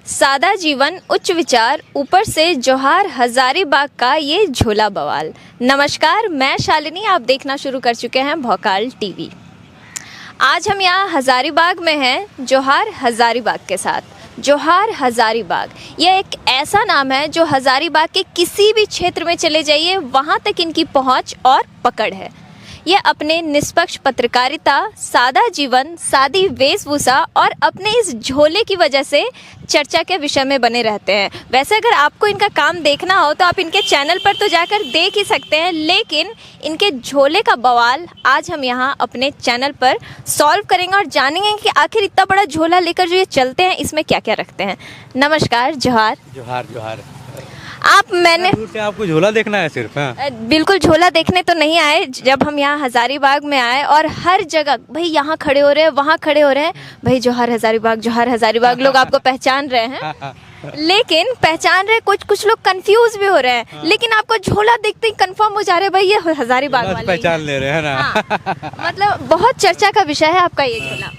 सादा जीवन उच्च विचार ऊपर से जोहार हजारीबाग का ये झोला बवाल। नमस्कार, मैं शालिनी, आप देखना शुरू कर चुके हैं भौकाल टीवी। आज हम यहाँ हजारीबाग में हैं जोहार हजारीबाग के साथ। जोहार हजारीबाग यह एक ऐसा नाम है जो हजारीबाग के किसी भी क्षेत्र में चले जाइए वहाँ तक इनकी पहुँच और पकड़ है। ये अपने निष्पक्ष पत्रकारिता, सादा जीवन, सादी वेशभूषा और अपने इस झोले की वजह से चर्चा के विषय में बने रहते हैं। वैसे अगर आपको इनका काम देखना हो तो आप इनके चैनल पर तो जाकर देख ही सकते हैं, लेकिन इनके झोले का बवाल आज हम यहाँ अपने चैनल पर सॉल्व करेंगे और जानेंगे कि आखिर इतना बड़ा झोला लेकर जो ये चलते हैं इसमें क्या क्या रखते हैं। नमस्कार। जोहार जोहार जोहार। मैंने आपको झोला देखना है सिर्फ? हाँ? बिल्कुल, झोला देखने तो नहीं आए। जब हम यहाँ हजारीबाग में आए और हर जगह भाई यहाँ खड़े हो रहे हैं, वहाँ खड़े हो रहे हैं, भाई जोहार हजारीबाग लोग आपको पहचान रहे हैं। लेकिन पहचान रहे, कुछ लोग कंफ्यूज भी हो रहे हैं। लेकिन आपको झोला देखते ही कंफर्म हो जा रहे भाई ये हजारीबाग वाले पहचान ले रहे हैं ना। मतलब बहुत चर्चा का विषय है आपका ये झोला।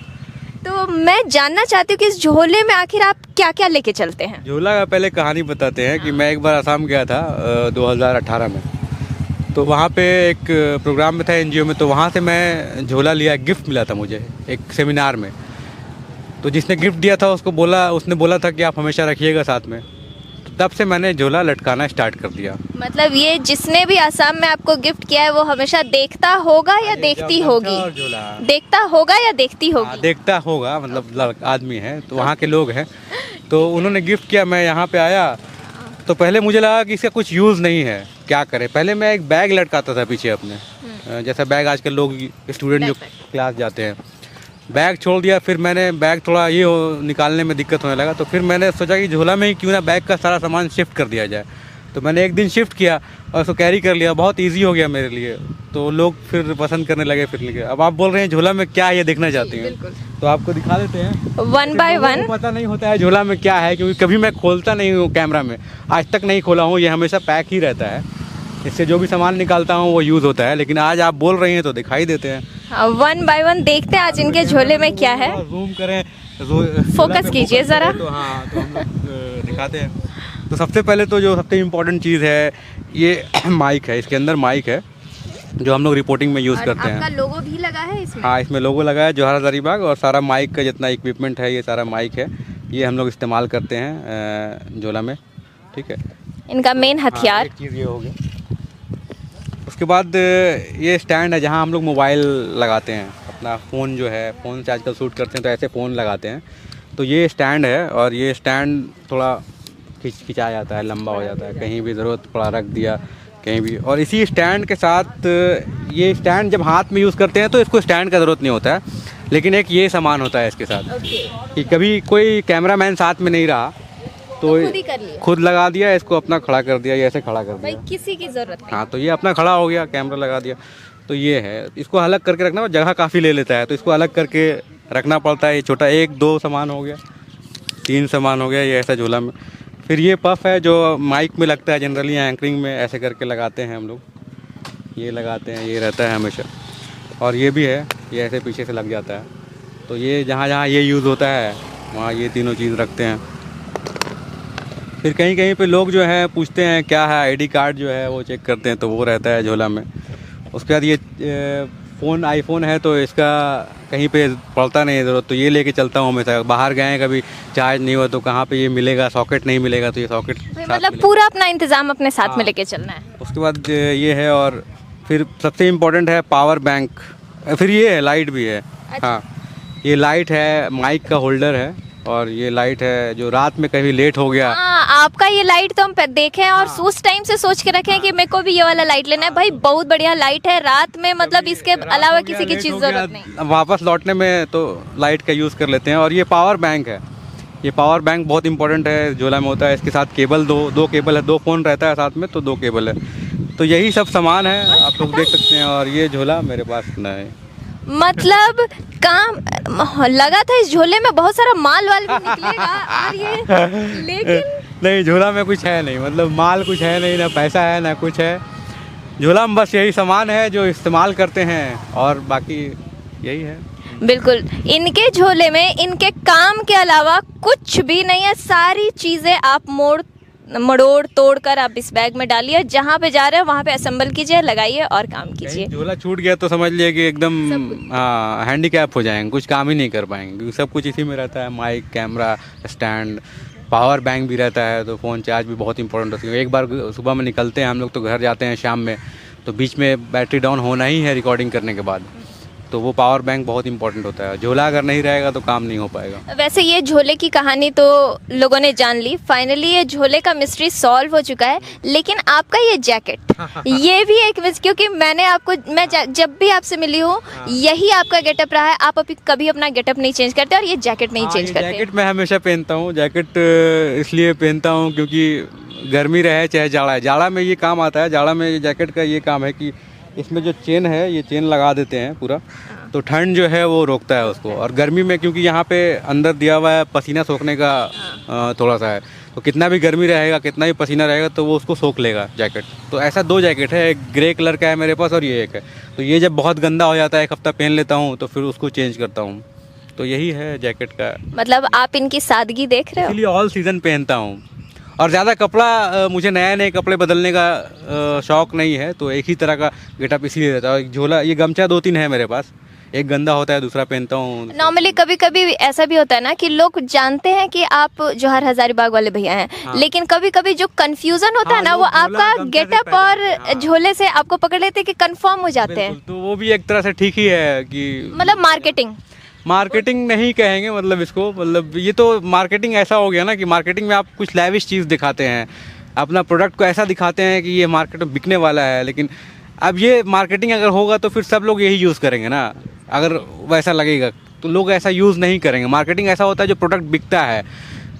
तो मैं जानना चाहती हूँ कि इस झोले में आखिर आप क्या क्या लेके चलते हैं। झोला का पहले कहानी बताते हैं कि मैं एक बार असम गया था 2018 में। तो वहाँ पे एक प्रोग्राम में था एनजीओ में, तो वहाँ से मैं झोला लिया, गिफ्ट मिला था मुझे एक सेमिनार में। तो जिसने गिफ्ट दिया था उसने बोला था कि आप हमेशा रखिएगा साथ में। तो तब से मैंने झोला लटकाना स्टार्ट कर दिया। मतलब ये जिसने भी असम में आपको गिफ्ट किया है वो हमेशा देखता होगा या देखती होगी? देखता होगा या देखती होगी? देखता होगा, मतलब आदमी है तो वहाँ के लोग हैं। तो उन्होंने गिफ्ट किया, मैं यहाँ पे आया तो पहले मुझे लगा कि इसका कुछ यूज़ नहीं है, क्या करें। पहले मैं एक बैग लटकाता था पीछे अपने, जैसा बैग आजकल लोग स्टूडेंट जो क्लास जाते हैं, बैग छोड़ दिया। फिर मैंने बैग थोड़ा निकालने में दिक्कत होने लगा, तो फिर मैंने सोचा कि झोला में ही क्यों ना बैग का सारा सामान शिफ्ट कर दिया जाए। तो मैंने एक दिन शिफ्ट किया और उसको कैरी कर लिया, बहुत इजी हो गया मेरे लिए। तो लोग फिर पसंद करने लगे फिरने के। अब आप बोल रहे हैं झोला में क्या है ये देखना चाहती हैं, तो आपको दिखा देते हैं वन बाय वन। पता नहीं होता है झोला में क्या है, क्योंकि कभी मैं खोलता नहीं हूँ कैमरा में, आज तक नहीं खोला हूँ। ये हमेशा पैक ही रहता है, इससे जो भी सामान निकालता हूँ वो यूज़ होता है। लेकिन आज आप बोल रही हैं तो दिखाई देते हैं। वन बाय वन देखते हैं आज इनके झोले में क्या है। जूम करें, फोकस कीजिए ज़रा। तो हाँ, तो हम लोग दिखाते हैं। तो सबसे पहले तो जो सबसे इम्पोर्टेंट चीज़ है ये माइक है। इसके अंदर माइक है जो हम लोग रिपोर्टिंग में यूज़ करते हैं। आपका लोगो भी लगा है इसमें? हाँ, इसमें लोगो लगा है जोहार हजारीबाग, और सारा माइक का जितना इक्विपमेंट है ये सारा माइक है, ये हम लोग इस्तेमाल करते हैं झोला में। ठीक है, इनका मेन हथियार। एक चीज़ ये हो गया। उसके बाद ये स्टैंड है जहाँ हम लोग मोबाइल लगाते हैं, अपना फ़ोन जो है, फ़ोन से आजकल शूट करते हैं तो ऐसे फ़ोन लगाते हैं। तो ये स्टैंड है, और ये स्टैंड थोड़ा खिंचा जाता है, लंबा हो जाता है, कहीं भी ज़रूरत पड़ा रख दिया कहीं भी। और इसी स्टैंड के साथ ये स्टैंड जब हाथ में यूज़ करते हैं तो इसको स्टैंड का ज़रूरत नहीं होता है, लेकिन एक ये सामान होता है इसके साथ कि कभी कोई कैमरामैन साथ में नहीं रहा तो खुद लगा दिया, इसको अपना खड़ा कर दिया, ये ऐसे खड़ा कर दिया, किसी की ज़रूरत नहीं। हाँ, तो ये अपना खड़ा हो गया, कैमरा लगा दिया। तो ये है, इसको अलग करके रखना, जगह काफ़ी ले लेता है तो इसको अलग करके रखना पड़ता है। ये छोटा 1-2 सामान हो गया, 3 सामान हो गया ये ऐसा झोला में। फिर ये पफ है जो माइक में लगता है, जनरली एंकरिंग में ऐसे करके लगाते हैं हम लोग, ये लगाते हैं, ये रहता है हमेशा। और ये भी है, ये ऐसे पीछे से लग जाता है। तो ये जहाँ जहाँ ये यूज़ होता है वहाँ ये तीनों चीज़ रखते हैं। फिर कहीं कहीं पे लोग जो हैं पूछते हैं क्या है, आईडी कार्ड जो है वो चेक करते हैं, तो वो रहता है झोला में। उसके बाद ये फ़ोन आईफोन है तो इसका कहीं पे पड़ता नहीं है ज़रूरत, तो ये लेके चलता हूँ हमेशा। बाहर गए कभी चार्ज नहीं हुआ तो कहाँ पे ये मिलेगा, सॉकेट नहीं मिलेगा तो ये सॉकेट मतलब पूरा अपना इंतज़ाम अपने साथ में लेके चलना है। उसके बाद ये है, और फिर सबसे इम्पोर्टेंट है पावर बैंक। फिर ये है, लाइट भी है। हाँ, ये लाइट है, माइक का होल्डर है, और ये लाइट है जो रात में कभी लेट हो गया। आपका ये लाइट तो हम देखें और उस टाइम से सोच के रखे हैं कि मेरे को भी ये वाला लाइट लेना है। भाई बहुत बढ़िया लाइट है, रात में मतलब इसके अलावा किसी की चीज़ ज़रूरत नहीं, वापस लौटने में तो लाइट का यूज़ कर लेते हैं। और ये पावर बैंक है, ये पावर बैंक बहुत इंपॉर्टेंट है, झोला में होता है। इसके साथ केबल दो केबल है, 2 फ़ोन रहता है साथ में तो 2 केबल है। तो यही सब सामान है, आप लोग देख सकते हैं। और ये झोला मेरे पास नहीं है, मतलब काम लगा था इस झोले में बहुत सारा माल वाल भी निकलेगा और ये लेकिन नहीं, झोला में कुछ है नहीं, मतलब माल कुछ है नहीं, ना पैसा है ना कुछ है। झोला में बस यही सामान है जो इस्तेमाल करते हैं, और बाकी यही है। बिल्कुल, इनके झोले में इनके काम के अलावा कुछ भी नहीं है। सारी चीज़ें आप मड़ोड़ तोड़ कर आप इस बैग में डालिए, जहाँ पे जा रहे हैं वहाँ पे असेंबल कीजिए, लगाइए और काम कीजिए। कहीं झोला छूट गया तो समझ लिया कि एकदम हाँ हैंडीकैप हो जाएंगे, कुछ काम ही नहीं कर पाएंगे, क्योंकि सब कुछ इसी में रहता है। Mic, camera, stand, power bank भी रहता है, तो फ़ोन चार्ज भी बहुत इंपॉर्टेंट होती है। एक बार सुबह में निकलते हैं हम लोग तो घर जाते हैं शाम में, तो बीच में बैटरी डाउन होना ही है रिकॉर्डिंग करने के बाद, तो वो पावर बैंक बहुत इंपॉर्टेंट होता है। झोला अगर नहीं रहेगा तो काम नहीं हो पाएगा। वैसे ये झोले की कहानी तो लोगों ने जान ली, फाइनली ये झोले का मिस्ट्री सॉल्व हो चुका है। लेकिन आपका ये जैकेट ये भी एक क्योंकि मैं जब भी आपसे मिली हूँ यही आपका गेटअप रहा है। आप अभी कभी अपना गेटअप नहीं चेंज करते और ये जैकेट नहीं चेंज करते। जैकेट मैं हमेशा पहनता हूँ। जैकेट इसलिए पहनता हूँ क्योंकि गर्मी रहे चाहे जाड़ा है, जाड़ा में ये काम आता है। जाड़ा में ये जैकेट का ये काम है कि इसमें जो चेन है ये चेन लगा देते हैं पूरा, तो ठंड जो है वो रोकता है उसको। और गर्मी में क्योंकि यहाँ पे अंदर दिया हुआ है पसीना सोखने का थोड़ा सा है, तो कितना भी गर्मी रहेगा, कितना भी पसीना रहेगा, तो वो उसको सोख लेगा जैकेट। तो ऐसा 2 जैकेट है, एक ग्रे कलर का है मेरे पास और ये एक है। तो ये जब बहुत गंदा हो जाता है, एक हफ्ता पहन लेता हूँ, तो फिर उसको चेंज करता हूँ। तो यही है जैकेट का। मतलब आप इनकी सादगी देख रहे हो। इसलिए ऑल सीज़न पहनता हूँ। और ज़्यादा कपड़ा मुझे नए कपड़े बदलने का शौक़ नहीं है, तो एक ही तरह का गेटअप इसीलिए रहता है। झोला, ये गमछा 2-3 है मेरे पास, एक गंदा होता है, दूसरा पहनता हूँ। नॉर्मली कभी कभी ऐसा भी होता है ना कि लोग जानते हैं कि आप जौहर हजारीबाग वाले भैया हैं, हाँ। लेकिन कभी कभी जो कंफ्यूजन होता है ना, वो आपका गेटअप और झोले से आपको पकड़ लेते हैं कि कंफर्म हो जाते हैं। तो वो भी एक तरह से ठीक ही है कि मतलब मार्केटिंग नहीं कहेंगे, मतलब इसको, मतलब ये तो मार्केटिंग ऐसा हो गया ना कि मार्केटिंग में आप कुछ लैविश चीज़ दिखाते हैं, अपना प्रोडक्ट को ऐसा दिखाते हैं कि ये मार्केट में बिकने वाला है। लेकिन अब ये मार्केटिंग अगर होगा तो फिर सब लोग यही यूज़ करेंगे ना। अगर वैसा लगेगा तो लोग ऐसा यूज़ नहीं करेंगे। मार्केटिंग ऐसा होता है जो प्रोडक्ट बिकता है।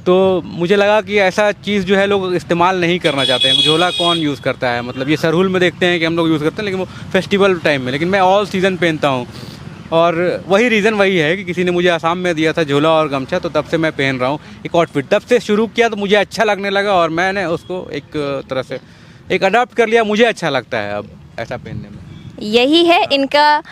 तो मुझे लगा कि ऐसा चीज़ जो है लोग इस्तेमाल नहीं करना चाहते हैं। झोला कौन यूज़ करता है, मतलब ये सरहुल में देखते हैं कि हम लोग यूज़ करते हैं, लेकिन वो फेस्टिवल टाइम में। लेकिन मैं ऑल सीज़न पहनता हूँ, और वही रीज़न वही है कि किसी ने मुझे आसाम में दिया था झोला और गमछा, तो तब से मैं पहन रहा हूँ एक आउटफिट। तब से शुरू किया तो मुझे अच्छा लगने लगा और मैंने उसको एक तरह से एक अडॉप्ट कर लिया। मुझे अच्छा लगता है अब ऐसा पहनने में। यही है इनका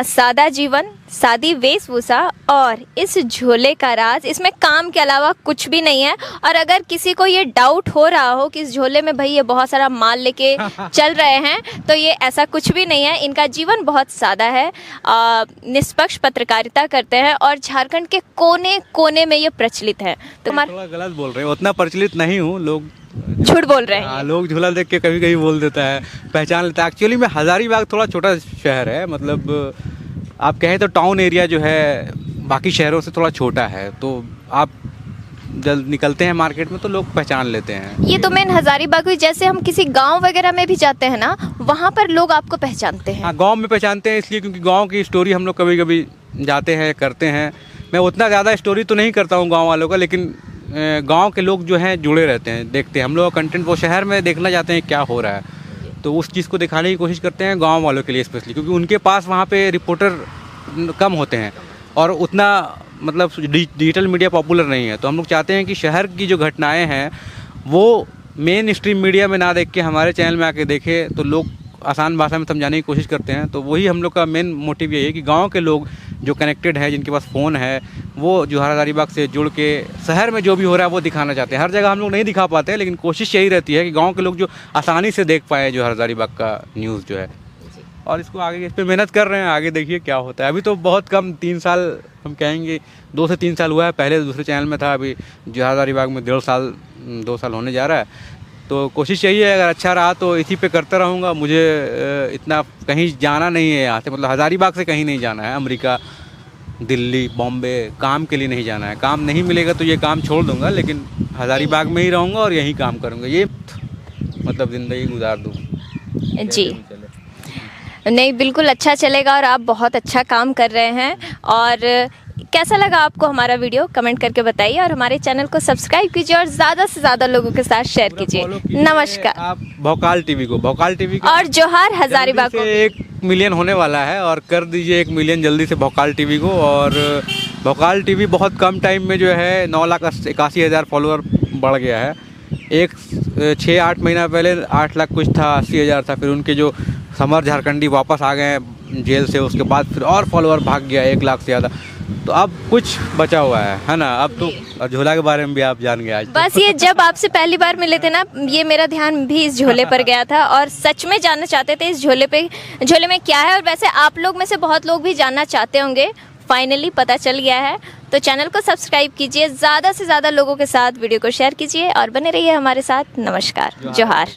सादा जीवन, सादी वेशभूषा और इस झोले का राज। इसमें काम के अलावा कुछ भी नहीं है। और अगर किसी को ये डाउट हो रहा हो कि इस झोले में भाई ये बहुत सारा माल लेके चल रहे हैं, तो ये ऐसा कुछ भी नहीं है। इनका जीवन बहुत सादा है, निष्पक्ष पत्रकारिता करते हैं और झारखंड के कोने कोने में ये प्रचलित है। तो थोड़ा गलत बोल रहे हैं, उतना प्रचलित नहीं हूँ, लोग झूठ बोल रहे हैं। लोग झोला देख के कभी कभी बोल देता है, पहचान लेता है। एक्चुअली में हज़ारीबाग थोड़ा छोटा शहर है, मतलब आप कहें तो टाउन एरिया जो है बाकी शहरों से थोड़ा छोटा है। तो आप जब निकलते हैं मार्केट में तो लोग पहचान लेते हैं। ये तो मेन हज़ारीबाग हुई। जैसे हम किसी गांव वगैरह में भी जाते हैं ना, वहाँ पर लोग आपको पहचानते हैं। हाँ, गांव में पहचानते हैं इसलिए क्योंकि गांव की स्टोरी हम लोग कभी कभी जाते हैं, करते हैं। मैं उतना ज़्यादा स्टोरी तो नहीं करता हूँ गाँव वालों का, लेकिन गांव के लोग जो हैं जुड़े रहते हैं, देखते हैं। हम लोग का कंटेंट वो शहर में देखना चाहते हैं क्या हो रहा है, तो उस चीज़ को दिखाने की कोशिश करते हैं गांव वालों के लिए स्पेशली, क्योंकि उनके पास वहाँ पे रिपोर्टर कम होते हैं और उतना मतलब डिजिटल मीडिया पॉपुलर नहीं है। तो हम लोग चाहते हैं कि शहर की जो घटनाएं हैं वो मेन स्ट्रीम मीडिया में ना देख के हमारे चैनल में आके देखें, तो लोग आसान भाषा में समझाने की कोशिश करते हैं। तो वही हम लोग का मेन मोटिव यही है कि गांव के लोग जो कनेक्टेड है, जिनके पास फ़ोन है, वो जौहर हज़ारीबाग से जुड़ के शहर में जो भी हो रहा है वो दिखाना चाहते हैं। हर जगह हम लोग नहीं दिखा पाते हैं, लेकिन कोशिश यही रहती है कि गांव के लोग जो आसानी से देख पाए जौहर हज़ारीबाग का न्यूज़ जो है। और इसको आगे इस पर मेहनत कर रहे हैं, आगे देखिए क्या होता है। अभी तो बहुत कम 3 साल हम कहेंगे, 2 से 3 साल हुआ है। पहले दूसरे चैनल में था, अभी जौहर हज़ारीबाग में 1.5 साल 2 साल होने जा रहा है। तो कोशिश यही है, अगर अच्छा रहा तो इसी पे करता रहूँगा। मुझे इतना कहीं जाना नहीं है यहाँ से, मतलब हज़ारीबाग से कहीं नहीं जाना है। अमेरिका, दिल्ली, बॉम्बे काम के लिए नहीं जाना है। काम नहीं मिलेगा तो ये काम छोड़ दूँगा, लेकिन हज़ारीबाग में ही रहूँगा और यहीं काम करूँगा। ये मतलब ज़िंदगी गुजार दूँ जी। नहीं, बिल्कुल अच्छा चलेगा और आप बहुत अच्छा काम कर रहे हैं। और कैसा लगा आपको हमारा वीडियो, कमेंट करके बताइए और हमारे चैनल को सब्सक्राइब कीजिए और ज़्यादा से ज़्यादा लोगों के साथ शेयर कीजिए। नमस्कार। आप भोकाल टीवी को और जौहर हज़ारीबाग को 1 मिलियन होने वाला है, और कर दीजिए 1 मिलियन जल्दी से भोकाल टीवी को। और भोकाल टीवी बहुत कम टाइम में जो है 9,81,000 फॉलोअर बढ़ गया है। 6-8 महीना पहले 8 लाख कुछ था, 80,000 था। फिर उनके जो समर झारखंडी वापस आ गए जेल से, उसके बाद फिर और फॉलोअर भाग गया 1 लाख से ज़्यादा। तो अब कुछ बचा हुआ है ना। अब तो झोला के बारे में भी आप जान गए आज। बस ये जब आपसे पहली बार मिले थे ना, ये मेरा ध्यान भी इस झोले पर गया था और सच में जानना चाहते थे इस झोले में क्या है। और वैसे आप लोग में से बहुत लोग भी जानना चाहते होंगे, फाइनली पता चल गया है। तो चैनल को सब्सक्राइब कीजिए, ज़्यादा से ज़्यादा लोगों के साथ वीडियो को शेयर कीजिए और बने रहिए हमारे साथ। नमस्कार, जोहार।